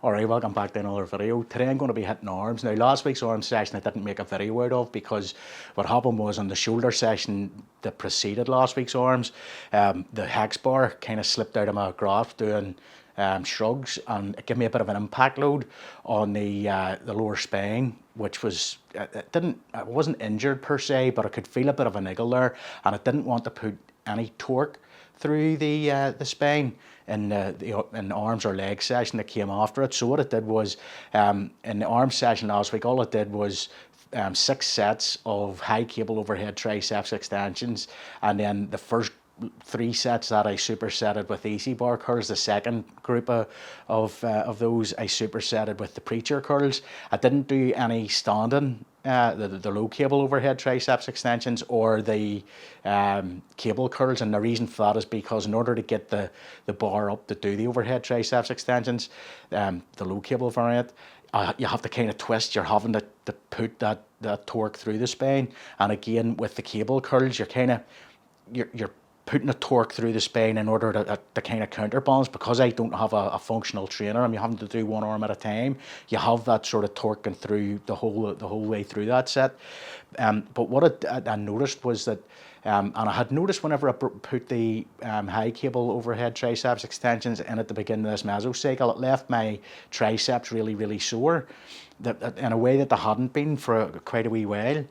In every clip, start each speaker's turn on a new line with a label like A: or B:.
A: Alright, welcome back to another video. Today I'm going to be hitting arms. Now last week's arm session I didn't make a video out of because what happened was on the shoulder session that preceded last week's arms, the hex bar kind of slipped out of my grasp doing shrugs, and it gave me a bit of an impact load on the lower spine, which was, I wasn't injured per se, but I could feel a bit of a niggle there, and I didn't want to put any torque through the spine in the arms or leg session that came after it. So what it did was, in the arm session last week, all it did was 6 sets of high cable overhead triceps extensions, and then the first 3 sets that I supersetted with easy bar curls. The second group of those I supersetted with the preacher curls. I didn't do any standing, the low cable overhead triceps extensions or the cable curls, and the reason for that is because in order to get the bar up to do the overhead triceps extensions, the low cable variant, you have to kind of twist. You're having to put that torque through the spine, and again with the cable curls, you're putting a torque through the spine in order to kind of counterbalance. Because I don't have a functional trainer, I'm having to do one arm at a time. You have that sort of torquing through the whole way through that set. But what I noticed was that, and I had noticed whenever I put the high cable overhead triceps extensions in at the beginning of this mesocycle, it left my triceps really, really sore, in a way that they hadn't been for quite a wee while.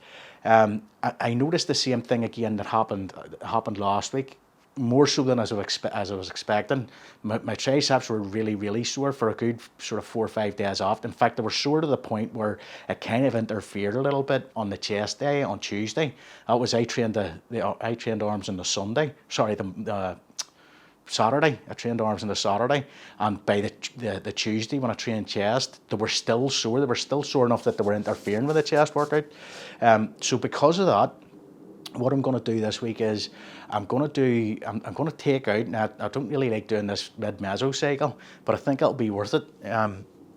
A: I noticed the same thing again that happened last week, more so than as I was expecting. My triceps were really, really sore for a good sort of 4 or 5 days after. In fact, they were sore to the point where it kind of interfered a little bit on the chest day on Tuesday. That was, I trained arms on the Sunday. Sorry, the Saturday. I trained arms on the Saturday, and by the Tuesday when I trained chest, they were still sore. They were still sore enough that they were interfering with the chest workout. So because of that, what I'm going to do this week is I'm going to take out. Now, I don't really like doing this mid-mesocycle, but I think it'll be worth it. What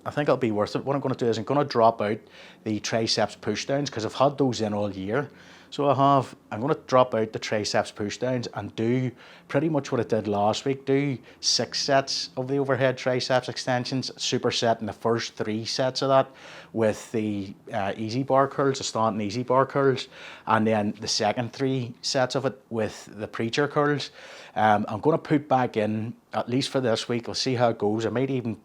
A: I'm going to do is I'm going to drop out the triceps pushdowns, because I've had those in all year. So I'm going to drop out the triceps pushdowns and do pretty much what I did last week. Do 6 sets of the overhead triceps extensions, supersetting the first 3 sets of that with the easy bar curls, the standing easy bar curls, and then the second 3 sets of it with the preacher curls. I'm going to put back in, at least for this week, we'll see how it goes. I might even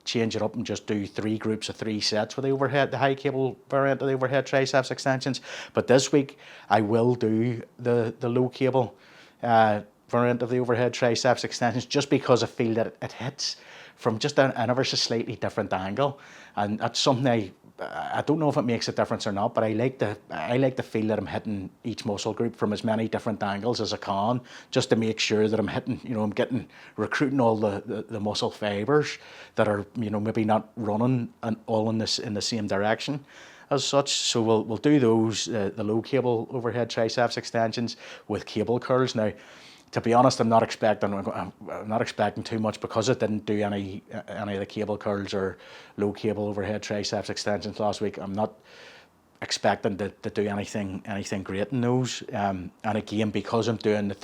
A: change it up and just do 3 groups of 3 sets with the high cable variant of the overhead triceps extensions. But this week I will do the low cable variant of the overhead triceps extensions, just because I feel that it hits from just an ever so slightly different angle, and that's something I don't know if it makes a difference or not, but I like to feel that I'm hitting each muscle group from as many different angles as I can, just to make sure that I'm hitting, I'm recruiting all the muscle fibers that are, maybe not running and all in the same direction as such. So we'll do those, the low cable overhead triceps extensions with cable curls. Now, to be honest, I'm not expecting too much, because I didn't do any of the cable curls or low cable overhead triceps extensions last week. I'm not expecting to do anything great in those. And again, because I'm doing the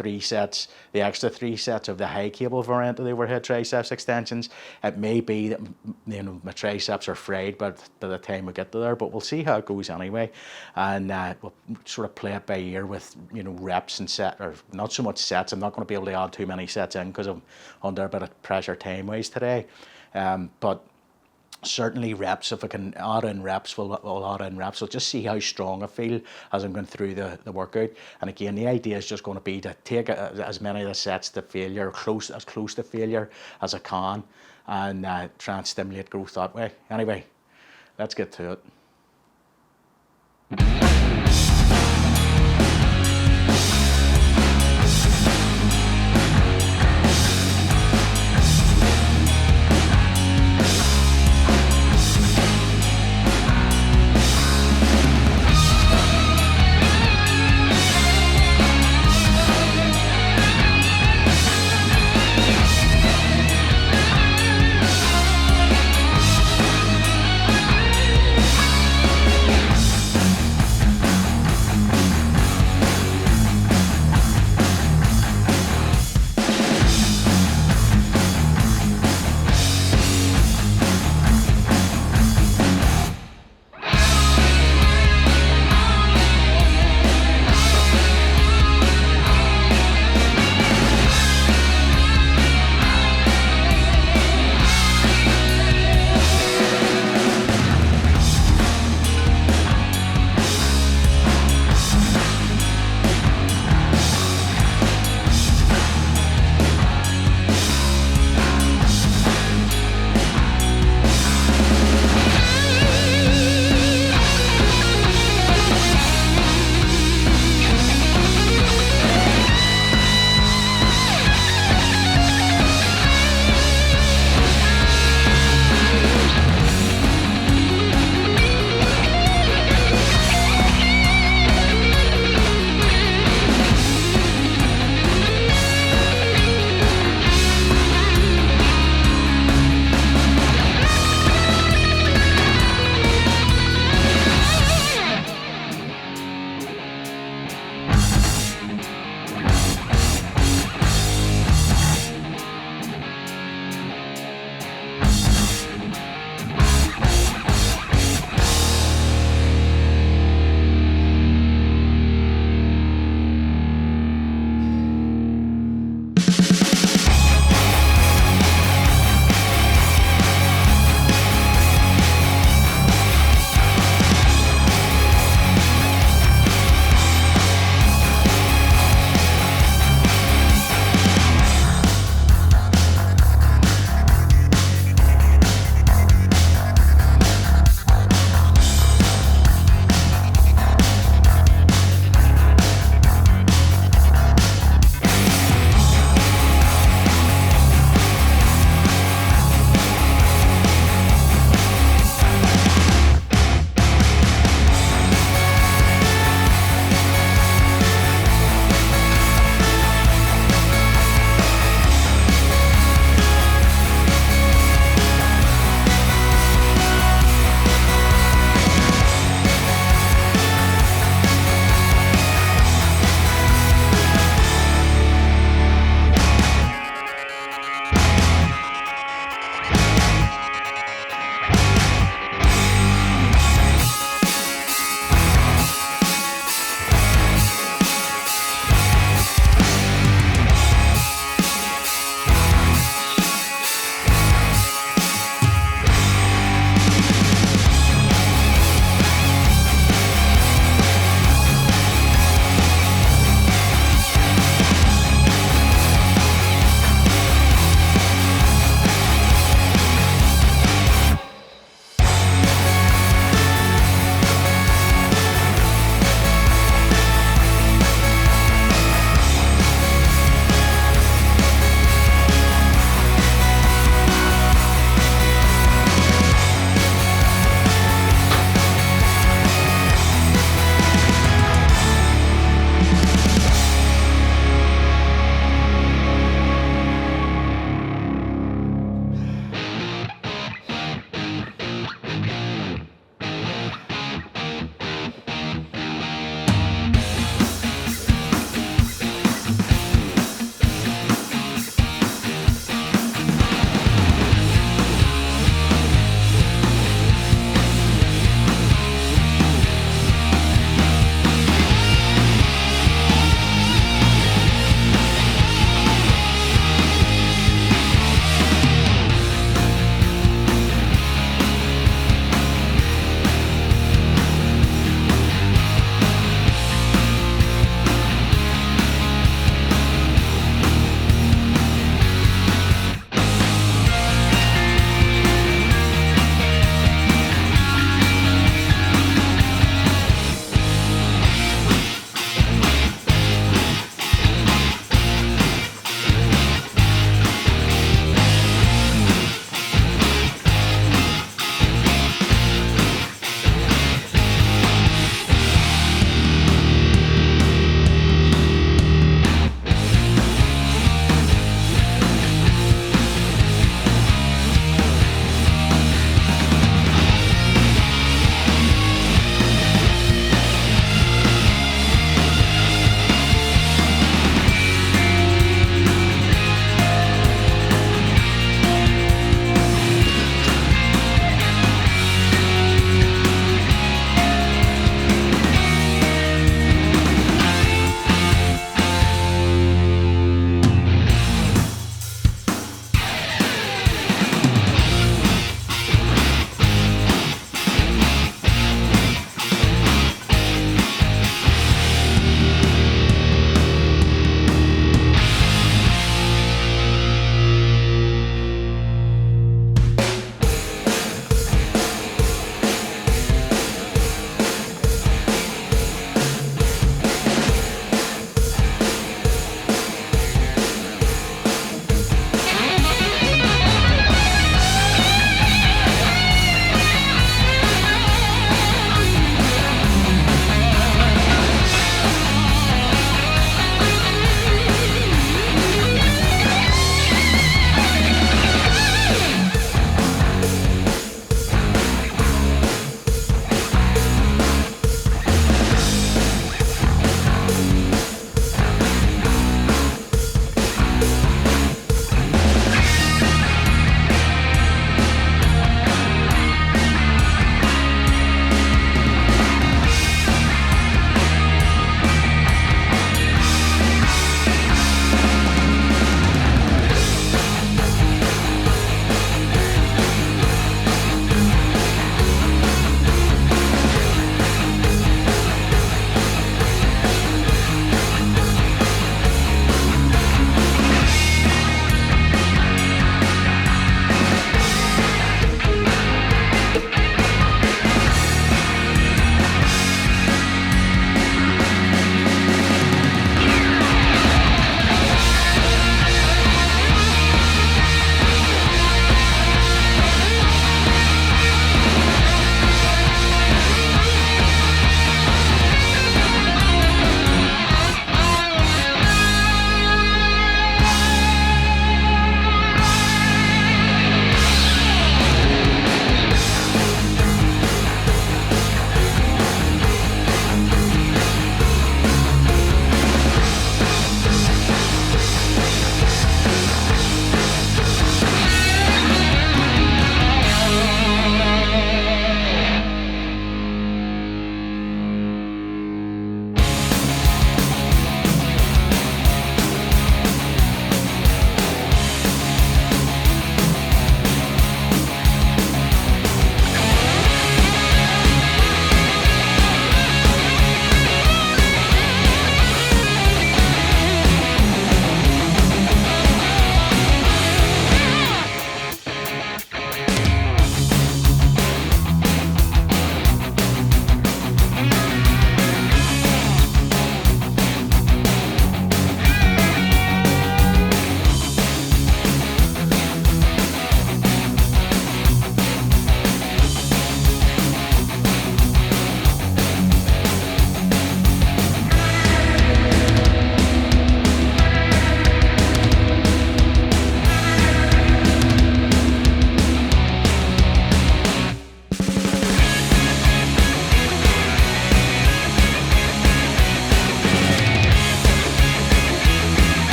A: extra 3 sets of the high cable variant of the overhead triceps extensions, it may be that my triceps are fried by the time we get to there. But we'll see how it goes anyway, and we'll sort of play it by ear with reps and set, or not so much sets. I'm not going to be able to add too many sets in because I'm under a bit of pressure time wise today, but certainly reps. If I can add in reps, we'll add in reps. We'll just see how strong I feel as I'm going through the workout. And again, the idea is just going to be to take as many of the sets to failure, as close to failure as I can, and try and stimulate growth that way. Anyway, let's get to it.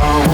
B: I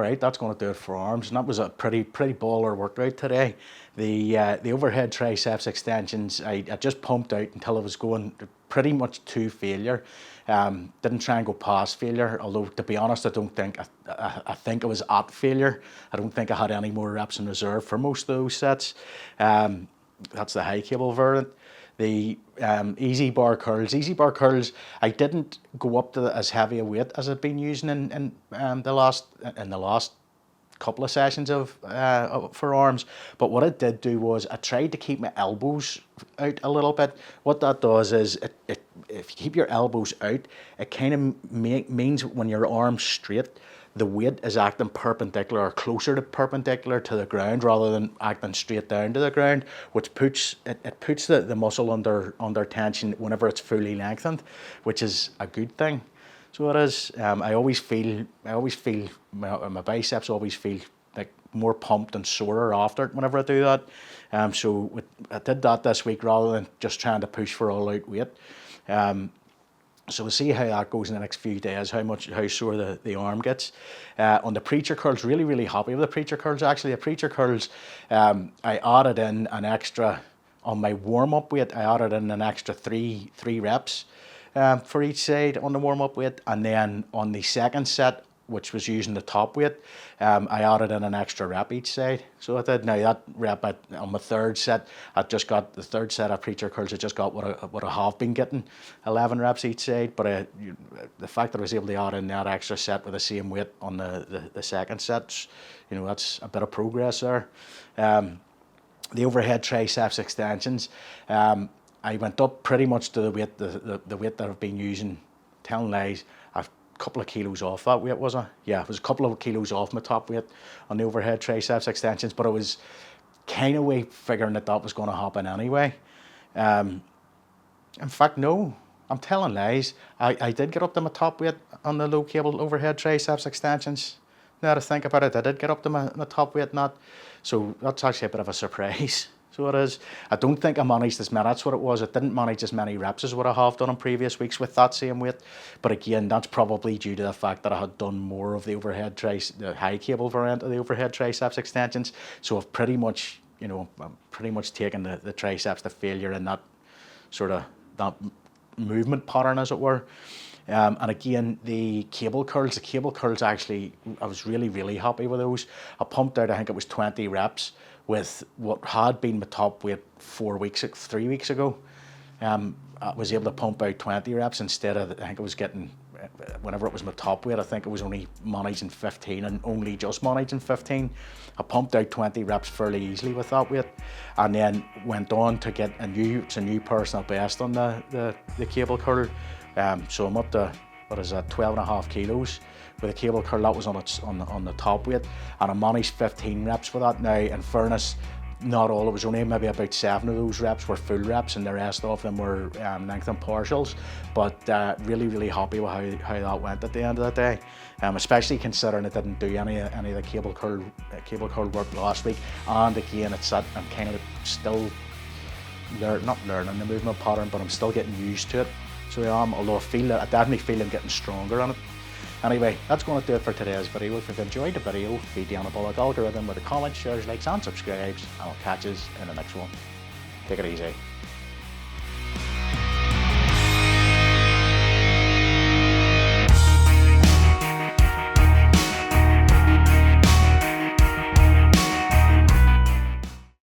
A: all right, that's going to do it for arms. And that was a pretty baller workout today. The overhead triceps extensions, I just pumped out until I was going pretty much to failure. Didn't try and go past failure, although to be honest, I think I was at failure. I don't think I had any more reps in reserve for most of those sets. That's the high cable variant. The easy bar curls, I didn't go up to as heavy a weight as I've been using in the last couple of sessions of for arms. But what I did do was I tried to keep my elbows out a little bit. What that does is if you keep your elbows out, it kind of means when your arm's straight, the weight is acting perpendicular or closer to perpendicular to the ground rather than acting straight down to the ground, which puts the muscle under tension whenever it's fully lengthened, which is a good thing. So it is. I always feel my biceps always feel like more pumped and sorer after it whenever I do that. So I did that this week rather than just trying to push for all out weight. So we'll see how that goes in the next few days, how sore the arm gets. On the preacher curls, really happy with the preacher curls actually. The preacher curls, I added in an extra, on my warm-up weight, I added in an extra three reps for each side on the warm-up weight. And then on the second set, which was using the top weight, I added in an extra rep each side. So I did. Now that rep on my third set, the third set of preacher curls, I just got what I have been getting, 11 reps each side. But the fact that I was able to add in that extra set with the same weight on the second set, that's a bit of progress there. The overhead triceps extensions, I went up pretty much to the weight that I've been using. Telling lies, couple of kilos off that weight, was I? Yeah, it was a couple of kilos off my top weight on the overhead triceps extensions, but I was kind of figuring that was going to happen anyway. In fact, no, I'm telling lies. I did get up to my top weight on the low cable overhead triceps extensions. Now to think about it, I did get up to my top weight, so that's actually a bit of a surprise. So it is. I don't think I managed as many. That's what it was. I didn't manage as many reps as what I have done in previous weeks with that same weight. But again, that's probably due to the fact that I had done more of the high cable variant of the overhead triceps extensions. So I've pretty much, taken the triceps to failure in that sort of that movement pattern, as it were. And again, the cable curls actually, I was really happy with those. I pumped out, I think it was 20 reps with what had been my top weight 3 weeks ago. I was able to pump out 20 reps instead of, I think I was getting, whenever it was my top weight, I think it was only managing 15 and only just managing 15. I pumped out 20 reps fairly easily with that weight, and then went on to get a new personal best on the cable curl. So I'm up to, 12.5 kilos with a cable curl. That was on the top weight, and I managed 15 reps for that. Now, in fairness, not all. It was only maybe about 7 of those reps were full reps, and the rest of them were length and partials. But really happy with how that went at the end of the day. Especially considering I didn't do any of the cable curl work last week, and again, I'm kind of still not learning the movement pattern, but I'm still getting used to it. So I am, although I definitely feel I'm getting stronger on it. Anyway, that's going to do it for today's video. If you've enjoyed the video, feed the anabolic algorithm with the comments, shares, likes and subscribes, and I'll catch you in the next one. Take it easy.